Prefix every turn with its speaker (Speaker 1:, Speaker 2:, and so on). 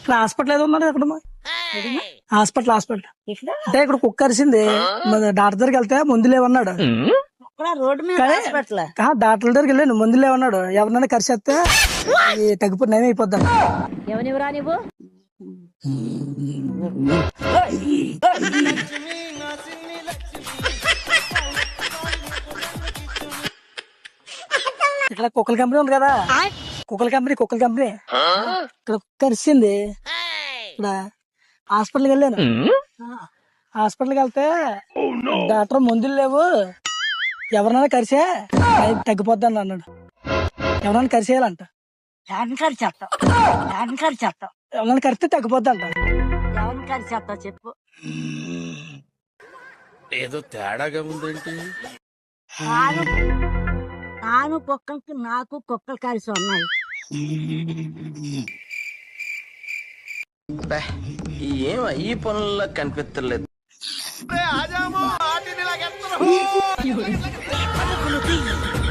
Speaker 1: ఇక్కడ హాస్పిటల్ ఏదో ఉన్నాడు ఎక్కడ హాస్పిటల్ అంటే ఇక్కడ కుక్క అరిసింది డాక్టర్ దగ్గరికి వెళ్తే మందు లేవన్నాడు
Speaker 2: రోడ్డు మీద హాస్పిటల్
Speaker 1: డాక్టర్ దగ్గరికి వెళ్ళాను మందు లేవన్నాడు ఎవరినైనా కరిసేస్తే తగ్గిపోయి నయం అయిపోద్దాం
Speaker 2: ఎవరివరా నువ్వు
Speaker 1: ఇక్కడ కుక్కల కంపెనీ ఉంది కదా కుక్కల కంపెనీ ఇక్కడ కుక్క అరిసింది ఇక్కడ హాస్పిటల్కి వెళ్ళాను హాస్పిటల్కి వెళ్తే డాక్టర్ మందులు లేవు ఎవరినైనా కరిసే తగ్గిపోద్దని అన్నాడు ఎవరైనా కరిసేయాలంట ఎవరైనా కరిస్తే తగ్గిపోద్దంట
Speaker 2: ఎవరిని కరిచేస్తావు చెప్పు
Speaker 3: ఏదో తేడాగా ఉందేంటి
Speaker 2: నాను కుక్కలకి నాకు కుక్కలు కలిసి ఉన్నాయి
Speaker 3: ఏం ఈ పనుల్లో కనిపించలేదు
Speaker 2: అడుగులు